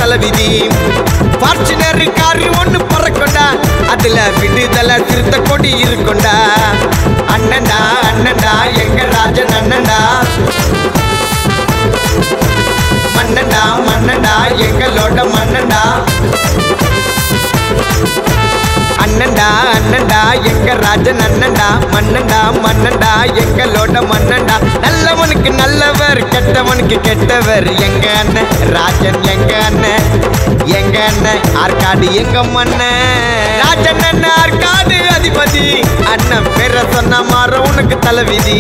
தலைவிதி Fortuner car ஒன்னு பறக்கொண்டா அதுல விடுதலை சிறுத்த கொடி இருக்குண்டா அண்ணன்டா அண்ணன்டா எங்க ராஜன் அண்ணன்டா மன்னன்டா மன்னன்டா எங்களோட மன்னன்டா அண்ணன்டா அண்ணன்டா எங்க ராஜன் அண்ணன்டா மன்னன்டா மன்னன்டா எங்களோட மன்னன்டா நல்லவனுக்கு நல்லவர் கெட்டவனுக்கு கெட்டவர் எங்க அண்ணன் ராஜன் எங்க அண்ணன் ஆற்காடு எங்க மன்னன் ராஜன் அண்ணன் ஆற்காடு அதிபதி அண்ணன் பேர சொன்ன மாற உனக்கு தலைவிதி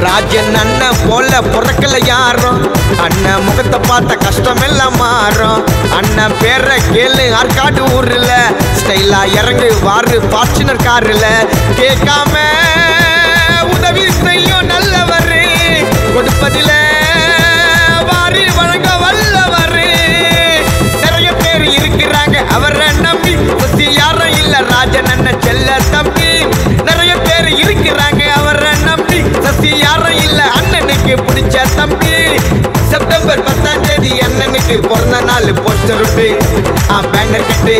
ராஜன் அண்ணன் போல பிறக்கல யாரும் அண்ணன் முகத்தை பார்த்த கஷ்டம் எல்லாம் மாறும் அண்ணன் பேர கேளு ஆற்காடு ஊர்ல ஸ்டைலா இறங்கு வாரு ஃபார்ச்சுனர் கார்ல கேட்காம உதவி செய்யும் நல்லவர் கொடுப்பதில வாரி வழங்க வல்லவர் நிறைய பேர் இருக்கிறாங்க அவரை நம்பி சுத்தி யாரும் இல்ல ராஜன் அண்ணன் செல்ல தம்பி நிறைய பேர் இருக்கிறாங்க அவரை நம்பி சசி யாரும் இல்ல அண்ணனுக்கு பிடிச்ச தம்பி செப்டம்பர் 10ஆம் தேதி அண்ணனுக்கு பிறந்த நாள் போஸ்டர் விட்டு பேனர் கட்டு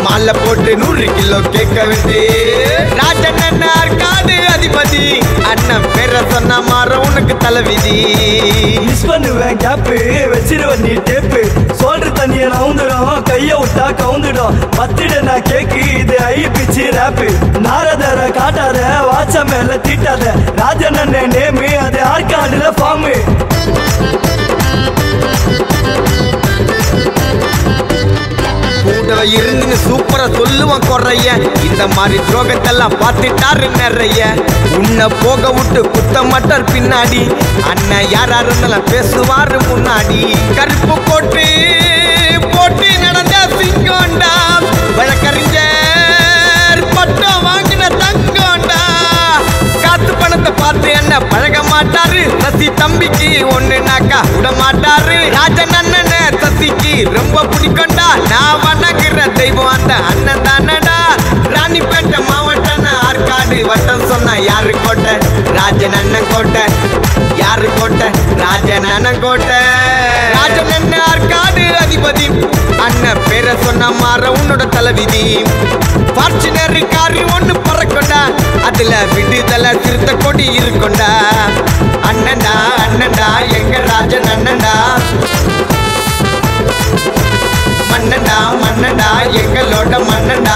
மாலை போட்டு 100 கிலோ கேட்க விட்டு ராஜன் அண்ணன் ஆற்காடு அதிபதி அண்ணன் பேர சொன்ன மாற உனக்கு தலைவிதி மிஸ் பண்ணுவேன் கேப்பு வச்சிருவ நீ டேப்பு சோல்ற தண்ணிய நவுந்துடும் கைய விட்டா கவுந்துடும் பத்திட நான் கேக்கு இது ஐ பிச்சு ரேப்பு நாரதர காட்டாத வாட்ச மேல தீட்டாத ராஜன் அண்ணன் நேமு அது ஆற்காடுல ஃபார்மு கூட இருந்து சூப்பரா சொல்லுவான் குறைய இந்த மாதிரி துரோகத்தெல்லாம் பார்த்துட்டாரு நிறைய உன்னை போக விட்டு குத்த மாட்டார் பின்னாடி அண்ணன் யாரா இருந்தாலும் பேசுவாரு முன்னாடி கருப்பு போட்டு போட்டு நடந்த சிங்கோண்டா வழக்கறிஞர் பட்டம் வாங்கின தங்கோண்டா காத்து பணத்தை பார்த்து என்ன பழக மாட்டாரு சசி தம்பிக்கு ஒண்ணு நாக்கா விட மாட்டாரு ராஜன் அண்ணன் சசிக்கு ரொம்ப பிடிக்கும்டா நான் வணங்குற தெய்வம் அந்த அண்ணன் தானடா ராணிப்பேட்டை மாவட்டம் ஆற்காடு வட்டம் சொன்ன யாரு கோட்டை ராஜன் அண்ணன் கோட்டை யாரு கோட்டை ராஜன் அண்ணன் கோட்டை ராஜன் அண்ணன் ஆற்காடு அதிபதி அண்ணன் பேர சொன்ன மாற உன்னோட தலைவிதி ஃபார்ச்சுனர் கார் ஒன்னு பறக்கொண்டா அதுல விடுதலை சிறுத்த கொடி இருக்குண்டா அண்ணன்டா அண்ணன்டா எங்க ராஜன் அண்ணன்டா மன்னன்டா மன்னன்டா எங்களோட மன்னன்டா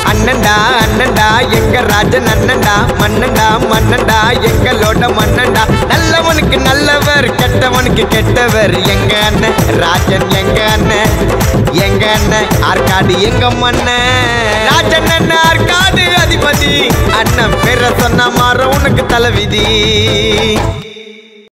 அண்ணன்டா அண்ணன்டா எங்க ராஜன் அண்ணன்டா மன்னன்டா மன்னன்டா எங்களோட மன்னன்டா நல்லவனுக்கு நல்லவர் கெட்டவனுக்கு கெட்டவர் எங்க அண்ணன் ராஜன் எங்க அண்ணன் ஆற்காடு எங்க மன்னன் ராஜன் அண்ணன் ஆற்காடு அதிபதி அண்ணன் பேர சொன்ன மாற உனக்கு தலைவிதி